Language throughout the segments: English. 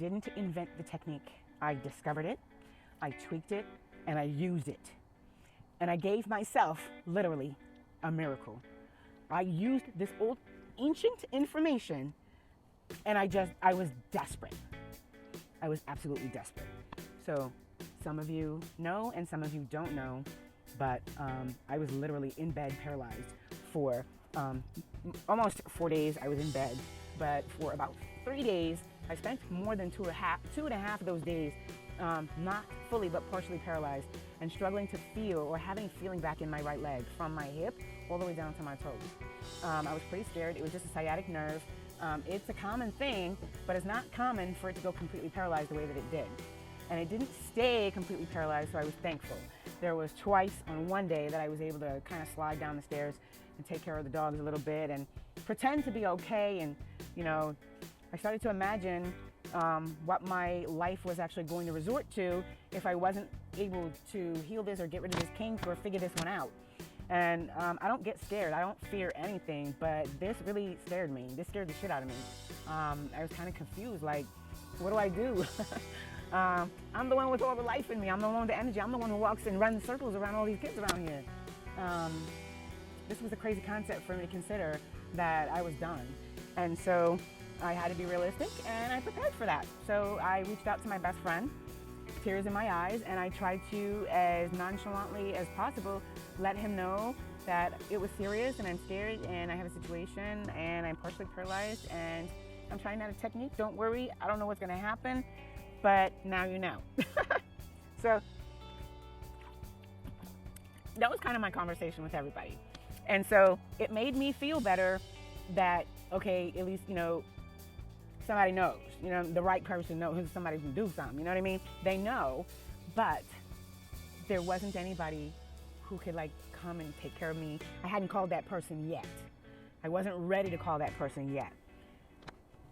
didn't invent the technique. I discovered it, I tweaked it, and I used it. And I gave myself literally a miracle. I used this old ancient information and I was desperate. I was absolutely desperate. So some of you know and some of you don't know, but I was literally in bed paralyzed for almost 4 days. I was in bed, but for about 3 days, I spent more than two and a half of those days not fully but partially paralyzed and struggling to feel or having feeling back in my right leg from my hip all the way down to my toes. I was pretty scared. It was just a sciatic nerve. It's a common thing, but it's not common for it to go completely paralyzed the way that it did. And it didn't stay completely paralyzed, so I was thankful. There was twice on one day that I was able to kind of slide down the stairs and take care of the dogs a little bit and pretend to be okay. And, you know, I started to imagine what my life was actually going to resort to if I wasn't able to heal this or get rid of this kink or figure this one out. And I don't get scared. I don't fear anything, but this really scared me. This scared the shit out of me. I was kind of confused, like, what do I do? I'm the one with all the life in me. I'm the one with the energy. I'm the one who walks and runs circles around all these kids around here. This was a crazy concept for me to consider that I was done. And so I had to be realistic, and I prepared for that. So I reached out to my best friend, tears in my eyes, and I tried to, as nonchalantly as possible, let him know that it was serious and I'm scared and I have a situation and I'm partially paralyzed and I'm trying out a technique. Don't worry, I don't know what's gonna happen, but now you know. So that was kind of my conversation with everybody. And so it made me feel better that, okay, at least, you know, somebody knows, you know, the right person knows, somebody can do something, you know what I mean? They know, but there wasn't anybody who could like come and take care of me. I hadn't called that person yet. I wasn't ready to call that person yet.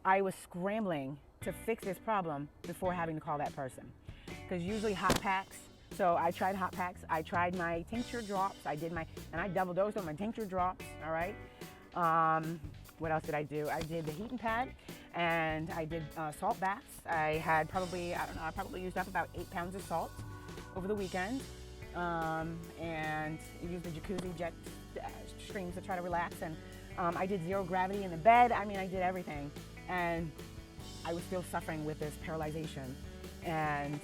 I was scrambling to fix this problem before having to call that person. Because usually hot packs, so I tried hot packs, I tried my tincture drops, and I double dosed on my tincture drops, all right? What else did I do? I did the heating pad, and I did salt baths. I had probably, I don't know, I probably used up about 8 pounds of salt over the weekend, and used the jacuzzi jet streams to try to relax, and I did zero gravity in the bed. I mean, I did everything, and I was still suffering with this paralyzation. And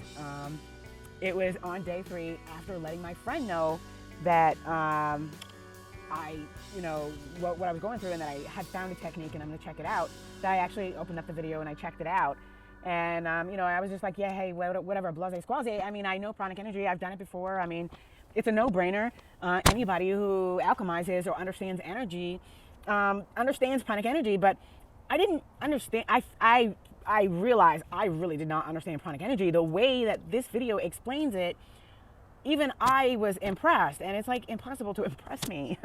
it was on day 3, after letting my friend know that you know, what I was going through and that I had found a technique and I'm gonna check it out, that I actually opened up the video and I checked it out. And, you know, I was just like, yeah, hey, whatever, blase squaze. I mean, I know pranic energy, I've done it before. I mean, it's a no-brainer. Anybody who alchemizes or understands energy understands pranic energy, but I didn't understand, I realized I really did not understand pranic energy. The way that this video explains it, even I was impressed, and it's like impossible to impress me.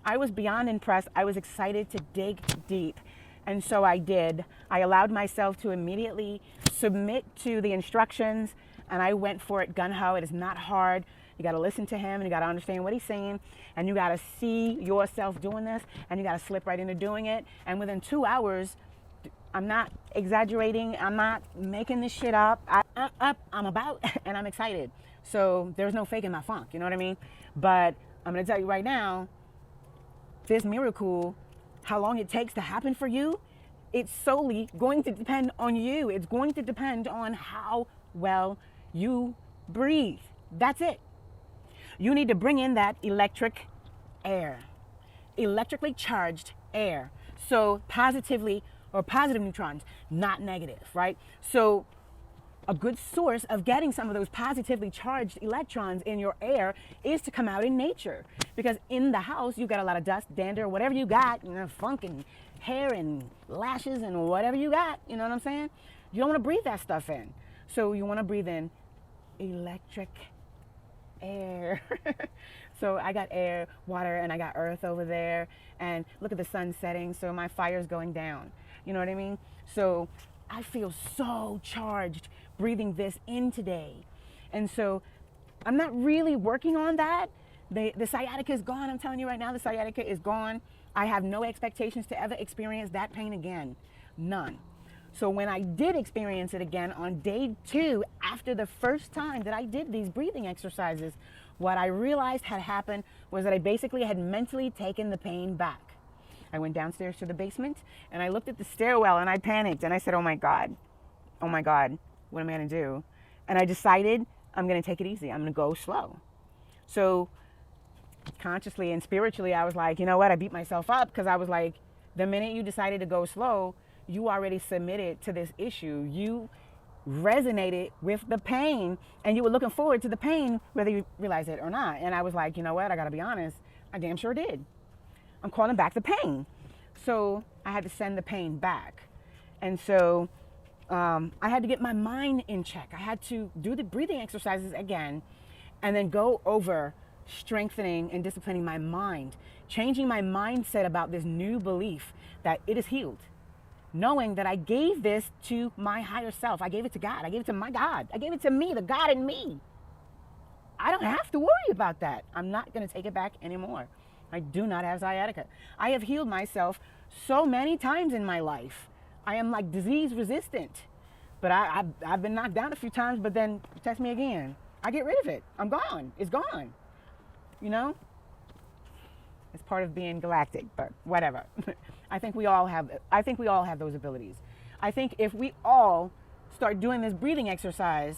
I was beyond impressed. I was excited to dig deep. And so I did. I allowed myself to immediately submit to the instructions, and I went for it gung-ho. It is not hard. You got to listen to him, and you got to understand what he's saying, and you got to see yourself doing this, and you got to slip right into doing it. And within 2 hours, I'm not exaggerating. I'm not making this shit up. I'm about, and I'm excited. So there's no faking my funk, you know what I mean? But I'm going to tell you right now, this miracle, how long it takes to happen for you, it's solely going to depend on you. It's going to depend on how well you breathe. That's it. You need to bring in that electric air, electrically charged air. So positively, or positive neutrons, not negative, right? So a good source of getting some of those positively charged electrons in your air is to come out in nature. Because in the house, you got a lot of dust, dander, whatever you got, you know, funk and hair and lashes and whatever you got, you know what I'm saying? You don't want to breathe that stuff in. So you want to breathe in electric air. So I got air, water, and I got earth over there. And look at the sun setting, so my fire's going down. You know what I mean? So I feel so charged breathing this in today. And so I'm not really working on that. The sciatica is gone. I'm telling you right now, the sciatica is gone. I have no expectations to ever experience that pain again. None. So when I did experience it again on day 2, after the first time that I did these breathing exercises, what I realized had happened was that I basically had mentally taken the pain back. I went downstairs to the basement and I looked at the stairwell and I panicked and I said, oh my God, what am I going to do? And I decided I'm going to take it easy. I'm going to go slow. So consciously and spiritually, I was like, you know what? I beat myself up because I was like, the minute you decided to go slow, you already submitted to this issue. You resonated with the pain and you were looking forward to the pain, whether you realize it or not. And I was like, you know what? I got to be honest. I damn sure did. I'm calling back the pain. So I had to send the pain back. And so I had to get my mind in check. I had to do the breathing exercises again and then go over strengthening and disciplining my mind, changing my mindset about this new belief that it is healed. Knowing that I gave this to my higher self. I gave it to God. I gave it to my God. I gave it to me, the God in me. I don't have to worry about that. I'm not going to take it back anymore. I do not have sciatica. I have healed myself so many times in my life. I am like disease resistant. But I've been knocked down a few times, but then test me again. I get rid of it. I'm gone. It's gone. You know? It's part of being galactic, but whatever. I think we all have those abilities. I think if we all start doing this breathing exercise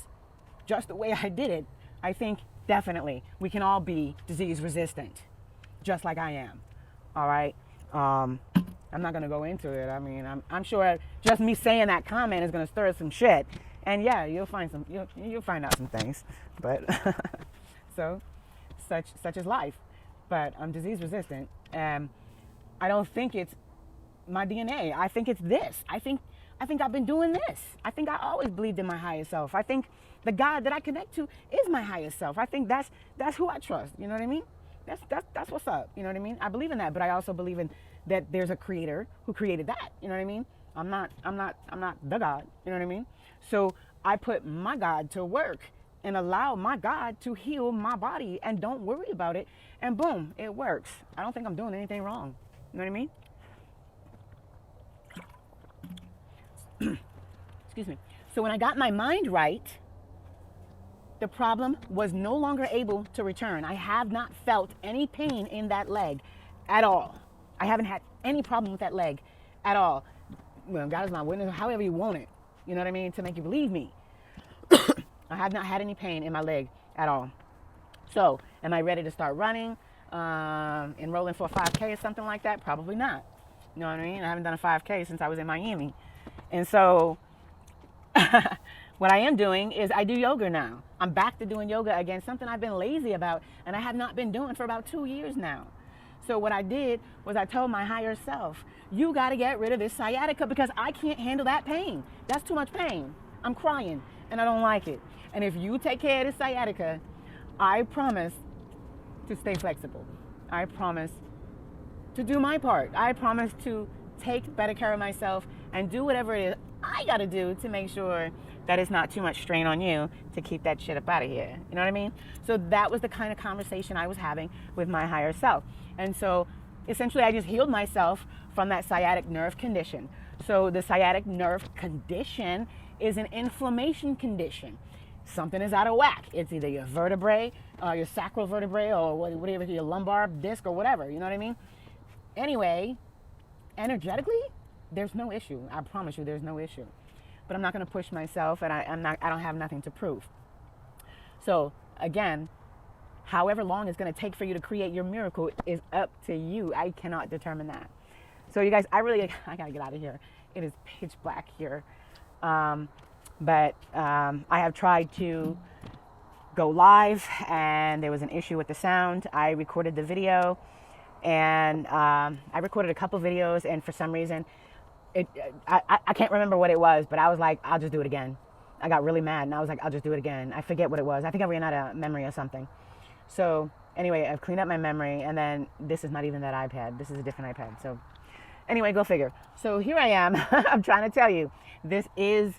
just the way I did it, I think definitely we can all be disease resistant, just like I am. All right. I'm not going to go into it. I mean, I'm sure just me saying that comment is going to stir some shit. And yeah, you'll find out some things. But so such is life. But I'm disease resistant. I don't think it's my DNA. I think it's this. I think I've been doing this. I think I always believed in my higher self. I think the God that I connect to is my higher self. I think that's who I trust. You know what I mean? That's what's up. You know what I mean? I believe in that, but I also believe in that there's a creator who created that. You know what I mean? I'm not the God. You know what I mean? So I put my God to work and allow my God to heal my body and don't worry about it. And boom, it works. I don't think I'm doing anything wrong. You know what I mean? Excuse me. So when I got my mind right, the problem was no longer able to return. I have not felt any pain in that leg at all. I haven't had any problem with that leg at all. Well, God is my witness, however you want it. You know what I mean? To make you believe me. I have not had any pain in my leg at all. So, am I ready to start running, enrolling for a 5K or something like that? Probably not. You know what I mean? I haven't done a 5K since I was in Miami. And so, what I am doing is I do yoga now. I'm back to doing yoga again, something I've been lazy about and I have not been doing for about 2 years now. So what I did was I told my higher self, you got to get rid of this sciatica because I can't handle that pain. That's too much pain. I'm crying and I don't like it. And if you take care of the sciatica, I promise to stay flexible. I promise to do my part. I promise to take better care of myself and do whatever it is I got to do to make sure that it's not too much strain on you to keep that shit up out of here. You know what I mean? So that was the kind of conversation I was having with my higher self. And so essentially I just healed myself from that sciatic nerve condition. So the sciatic nerve condition is an inflammation condition. Something is out of whack. It's either your vertebrae, your sacral vertebrae, or whatever, your lumbar disc or whatever. You know what I mean? Anyway, energetically, there's no issue. I promise you, there's no issue. But I'm not going to push myself, and I don't have nothing to prove. So again, however long it's going to take for you to create your miracle is up to you. I cannot determine that. So you guys, I got to get out of here. It is pitch black here. But I have tried to go live, and there was an issue with the sound. I recorded the video, and I recorded a couple videos, and for some reason, I can't remember what it was, but I was like, I'll just do it again. I got really mad, and I was like, I'll just do it again. I forget what it was. I think I ran out of memory or something. So anyway, I've cleaned up my memory, and then this is not even that iPad. This is a different iPad. So anyway, go figure. So here I am. I'm trying to tell you, this is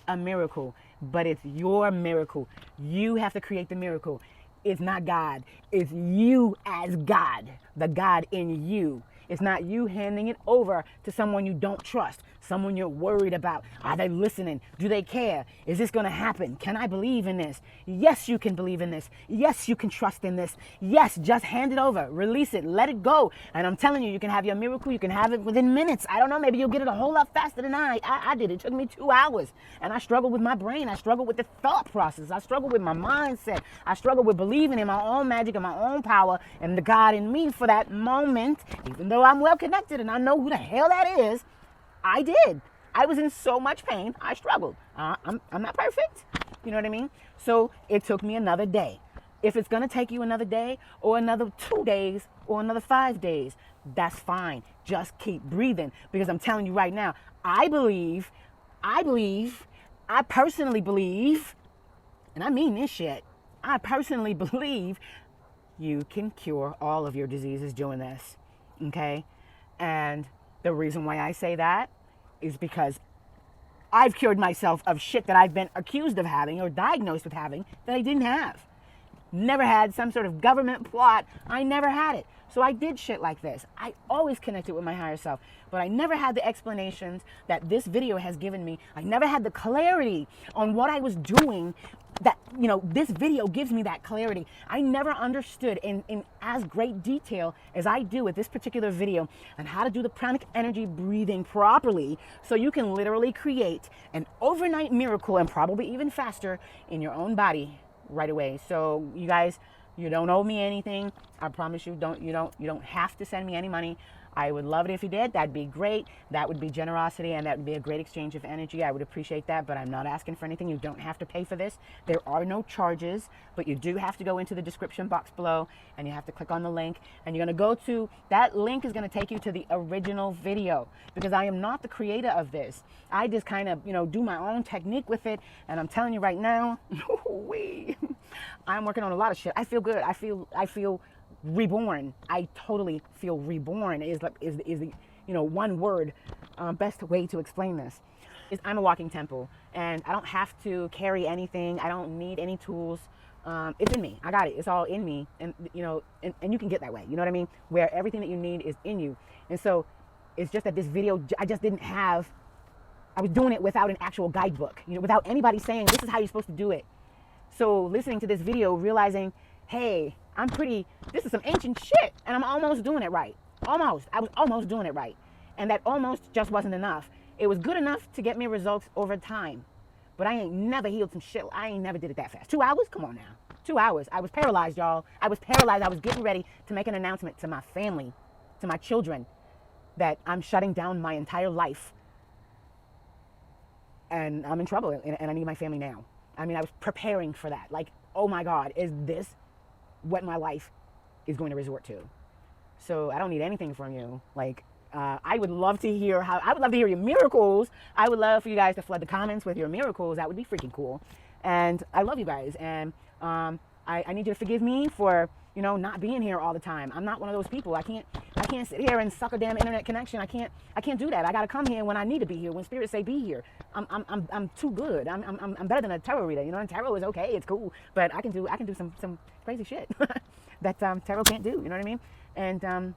a miracle, but it's your miracle. You have to create the miracle. It's not God. It's you as God, the God in you. It's not you handing it over to someone you don't trust, someone you're worried about. Are they listening? Do they care? Is this going to happen? Can I believe in this? Yes, you can believe in this. Yes, you can trust in this. Yes, just hand it over, release it, let it go. And I'm telling you, you can have your miracle. You can have it within minutes. I don't know, maybe you'll get it a whole lot faster than I did. It took me 2 hours, and I struggled with my brain. I struggled with the thought process. I struggled with my mindset. I struggled with believing in my own magic and my own power and the God in me for that moment. Even though I'm well connected and I know who the hell that is, I did. I was in so much pain. I struggled. I'm not perfect. You know what I mean? So it took me another day. If it's going to take you another day or another 2 days or another 5 days, that's fine. Just keep breathing, because I'm telling you right now, I personally believe, and I mean this shit, I personally believe you can cure all of your diseases doing this, okay? And the reason why I say that is because I've cured myself of shit that I've been accused of having or diagnosed with having that I didn't have. Never had some sort of government plot. I never had it. So I did shit like this. I always connected with my higher self, but I never had the explanations that this video has given me. I never had the clarity on what I was doing that, this video gives me that clarity. I never understood in as great detail as I do with this particular video on how to do the pranic energy breathing properly, so you can literally create an overnight miracle, and probably even faster, in your own body right away. So you guys, you don't owe me anything. I promise you, you don't have to send me any money. I would love it if you did. That'd be great. That would be generosity, and that would be a great exchange of energy. I would appreciate that, but I'm not asking for anything. You don't have to pay for this. There are no charges, but you do have to go into the description box below, and you have to click on the link, and you're going to go to, that link is going to take you to the original video, because I am not the creator of this. I just kind of, do my own technique with it, and I'm telling you right now, I'm working on a lot of shit. I feel good. I feel reborn. I totally feel reborn is the one word, best way to explain this is I'm a walking temple, and I don't have to carry anything. I don't need any tools. It's in me. I got it. It's all in me, and and you can get that way. You know what I mean? Where everything that you need is in you. And so it's just that this video, I just didn't have. I was doing it without an actual guidebook. Without anybody saying this is how you're supposed to do it. So listening to this video, realizing, hey, this is some ancient shit, and I'm almost doing it right. Almost. I was almost doing it right. And that almost just wasn't enough. It was good enough to get me results over time. But I ain't never healed some shit. I ain't never did it that fast. 2 hours? Come on now. 2 hours. I was paralyzed, y'all. I was paralyzed. I was getting ready to make an announcement to my family, to my children, that I'm shutting down my entire life. And I'm in trouble, and I need my family now. I mean, I was preparing for that. Like, oh my God, is this what my life is going to resort to? So I don't need anything from you. Like, I would love to hear your miracles. I would love for you guys to flood the comments with your miracles. That would be freaking cool. And I love you guys. And I need you to forgive me for, not being here all the time. I'm not one of those people. I can't sit here and suck a damn internet connection. I can't do that. I got to come here when I need to be here. When spirits say be here. I'm too good. I'm better than a tarot reader. And tarot is okay. It's cool. But I can do some crazy shit that tarot can't do. You know what I mean? And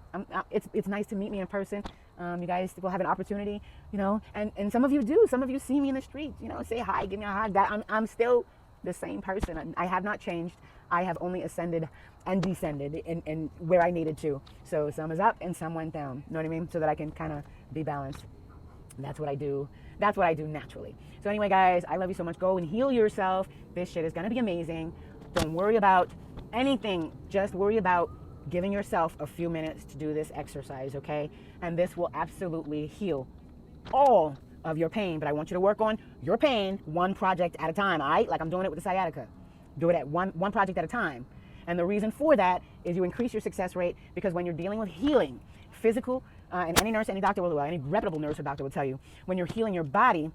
it's nice to meet me in person. You guys will have an opportunity, and some of you do. Some of you see me in the street, say hi, give me a hug. I'm still the same person. I have not changed. I have only ascended and descended in where I needed to. So some is up and some went down. You know what I mean? So that I can kind of be balanced. And that's what I do. That's what I do naturally. So anyway, guys, I love you so much. Go and heal yourself. This shit is going to be amazing. Don't worry about anything. Just worry about giving yourself a few minutes to do this exercise, okay? And this will absolutely heal all of your pain. But I want you to work on your pain one project at a time, all right? Like I'm doing it with the sciatica. Do it at one project at a time. And the reason for that is you increase your success rate, because when you're dealing with healing, physical, and any nurse, any doctor, any reputable nurse or doctor will tell you, when you're healing your body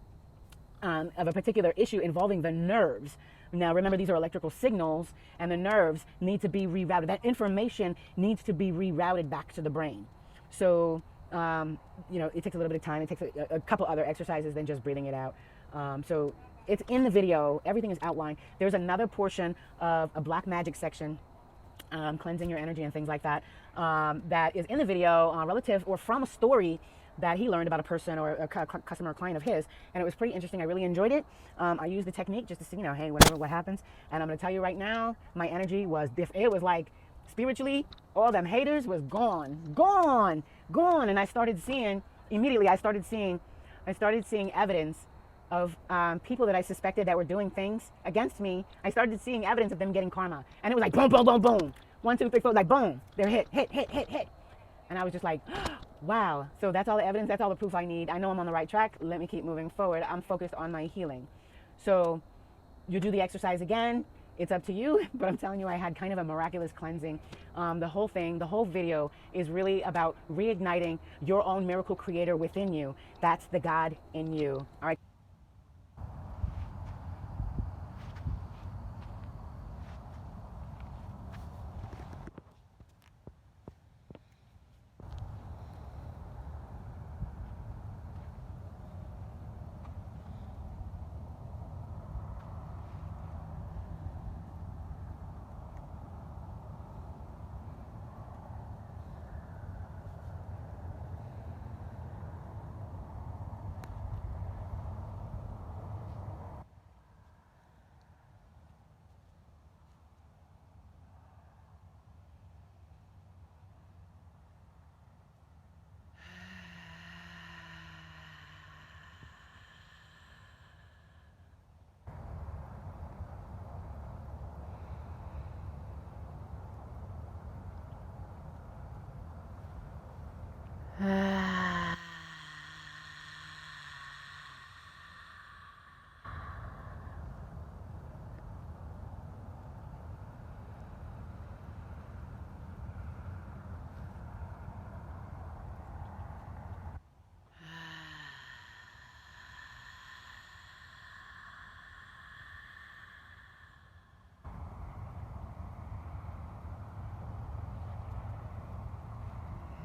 of a particular issue involving the nerves. Now, remember, these are electrical signals, and the nerves need to be rerouted. That information needs to be rerouted back to the brain. So, it takes a little bit of time. It takes a couple other exercises than just breathing it out. So it's in the video. Everything is outlined. There's another portion of a black magic section, cleansing your energy and things like that, that is in the video relative or from a story that he learned about a person or a customer or client of his, and it was pretty interesting. I really enjoyed it. I used the technique just to see, hey, whatever, what happens. And I'm going to tell you right now, my energy was different. It was like spiritually, all them haters was gone, gone, gone. And I started seeing immediately. I started seeing evidence of people that I suspected that were doing things against me. I started seeing evidence of them getting karma, and it was like boom, boom, boom, boom, 1, 2, 3, 4, like boom, they're hit, hit, hit, hit, hit. And I was just like, wow. So that's all the evidence. That's all the proof I need. I know I'm on the right track. Let me keep moving forward. I'm focused on my healing. So you do the exercise again. It's up to you. But I'm telling you, I had kind of a miraculous cleansing. The whole thing, the whole video is really about reigniting your own miracle creator within you. That's the God in you. All right.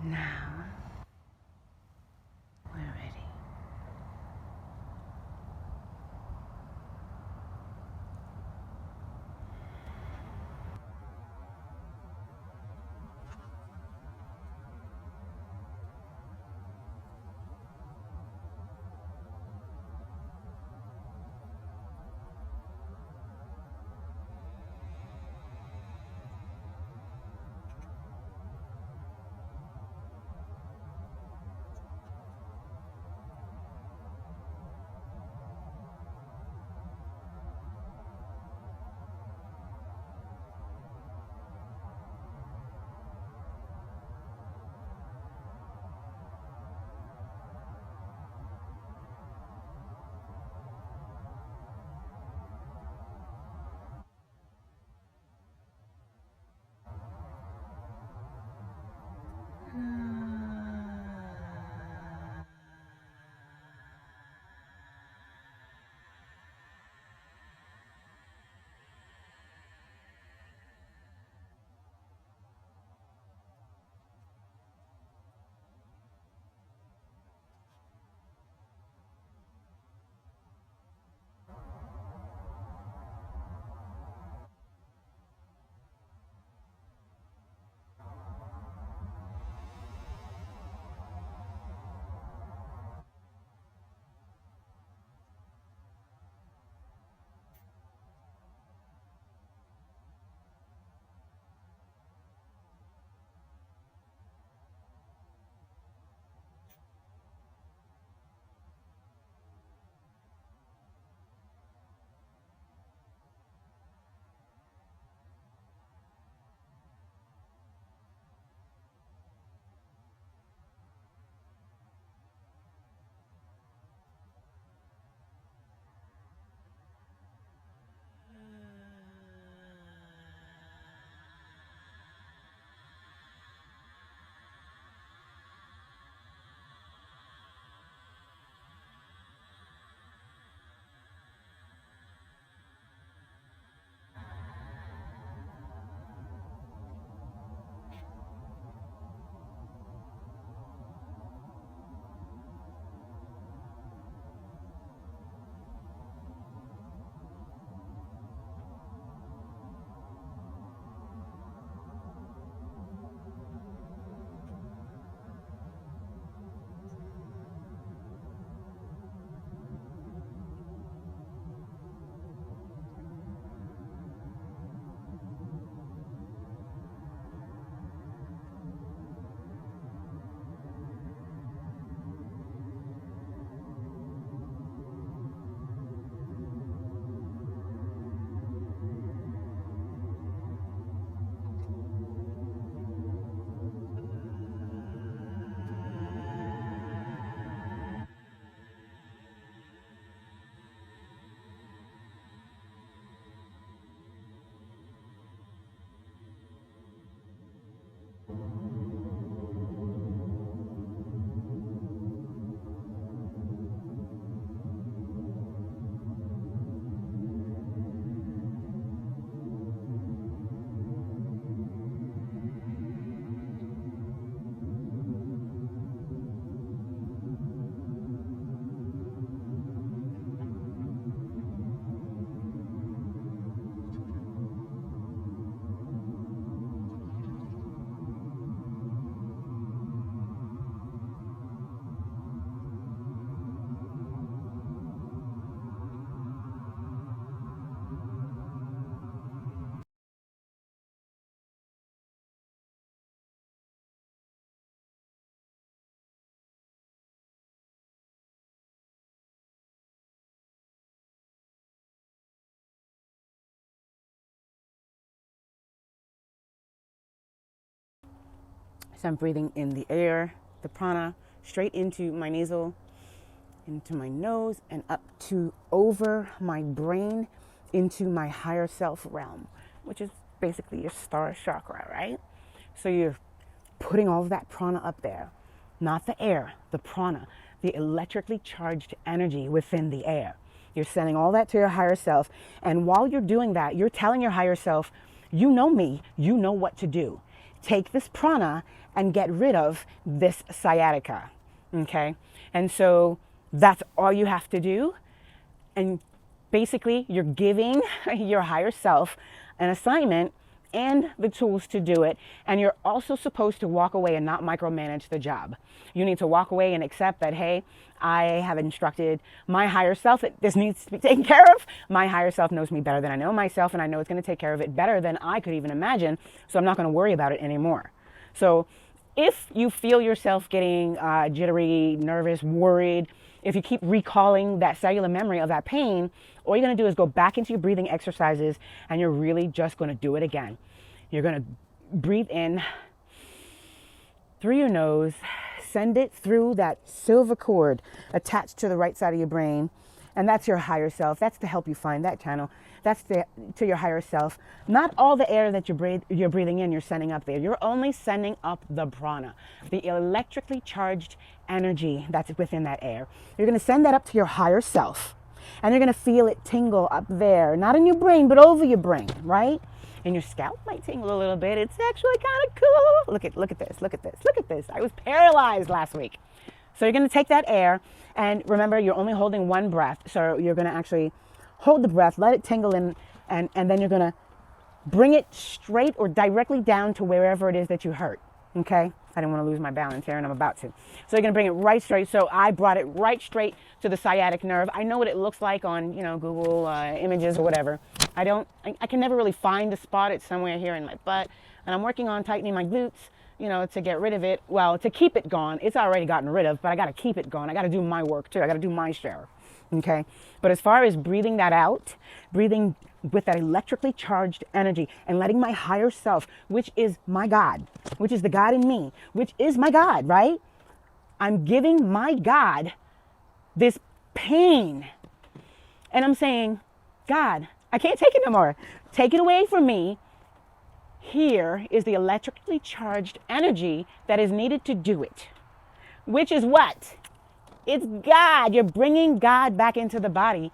Now we're ready. So I'm breathing in the air, the prana, straight into my nasal, into my nose, and up to over my brain, into my higher self realm, which is basically your star chakra, right? So you're putting all of that prana up there, not the air, the prana, the electrically charged energy within the air. You're sending all that to your higher self. And while you're doing that, you're telling your higher self, you know me, you know what to do. Take this prana and get rid of this sciatica, okay? And so that's all you have to do. And basically, you're giving your higher self an assignment and the tools to do it. And you're also supposed to walk away and not micromanage the job. You need to walk away and accept that, hey, I have instructed my higher self that this needs to be taken care of. My higher self knows me better than I know myself, and I know it's going to take care of it better than I could even imagine. So I'm not going to worry about it anymore. So if you feel yourself getting jittery, nervous, worried, if you keep recalling that cellular memory of that pain, all you're going to do is go back into your breathing exercises, and you're really just going to do it again. You're going to breathe in through your nose, send it through that silver cord attached to the right side of your brain, and that's your higher self. That's to help you find that channel. That's to your higher self. Not all the air that you're breathing in, you're sending up there. You're only sending up the prana, the electrically charged energy that's within that air. You're going to send that up to your higher self, and you're going to feel it tingle up there, not in your brain, but over your brain, right? And your scalp might tingle a little bit. It's actually kind of cool. Look at this, look at this, look at this. I was paralyzed last week. So you're going to take that air, and remember, you're only holding one breath. So you're going to actually hold the breath, let it tingle in, and then you're going to bring it straight or directly down to wherever it is that you hurt, okay? I didn't want to lose my balance here, and I'm about to. So you're going to bring it right straight. So I brought it right straight to the sciatic nerve. I know what it looks like on, Google images or whatever. I can never really find the spot. It's somewhere here in my butt, and I'm working on tightening my glutes, to get rid of it. Well, to keep it gone. It's already gotten rid of, but I got to keep it gone. I got to do my work too. I got to do my share. Okay. But as far as breathing that out, breathing with that electrically charged energy and letting my higher self, which is my God, which is the God in me, which is my God, right? I'm giving my God this pain. And I'm saying, God, I can't take it no more. Take it away from me. Here is the electrically charged energy that is needed to do it, which is what? It's God. You're bringing God back into the body,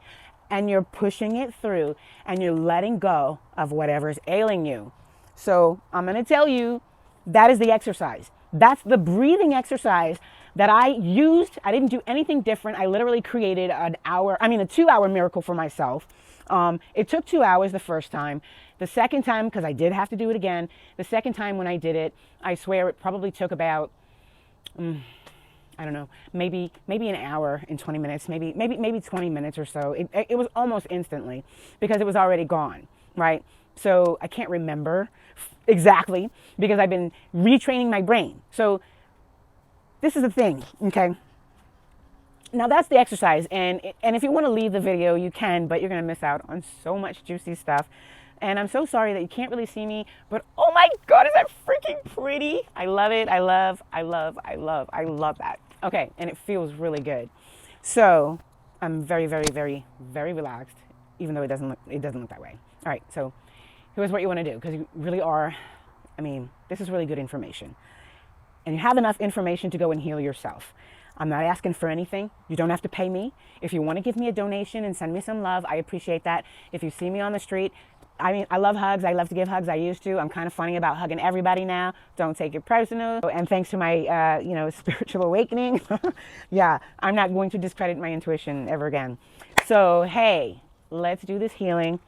and you're pushing it through, and you're letting go of whatever's ailing you. So I'm going to tell you, that is the exercise. That's the breathing exercise that I used. I didn't do anything different. I literally created a 2-hour miracle for myself. It took 2 hours the first time. The second time, because I did have to do it again, the second time when I did it, I swear it probably took about, I don't know, maybe an hour and 20 minutes, maybe 20 minutes or so. It was almost instantly because it was already gone, right? So I can't remember exactly because I've been retraining my brain. So this is the thing, okay? Now that's the exercise, and if you want to leave the video, you can, but you're going to miss out on so much juicy stuff. And I'm so sorry that you can't really see me, but oh my God, is that freaking pretty? I love it. I love that. Okay, and it feels really good. So I'm very, very, very, very relaxed, even though it doesn't look that way. All right, so here's what you want to do, because you really are, this is really good information. And you have enough information to go and heal yourself. I'm not asking for anything. You don't have to pay me. If you want to give me a donation and send me some love, I appreciate that. If you see me on the street, I love hugs. I love to give hugs. I used to. I'm kind of funny about hugging everybody now. Don't take it personal. And thanks to my, spiritual awakening, yeah, I'm not going to discredit my intuition ever again. So, hey, let's do this healing.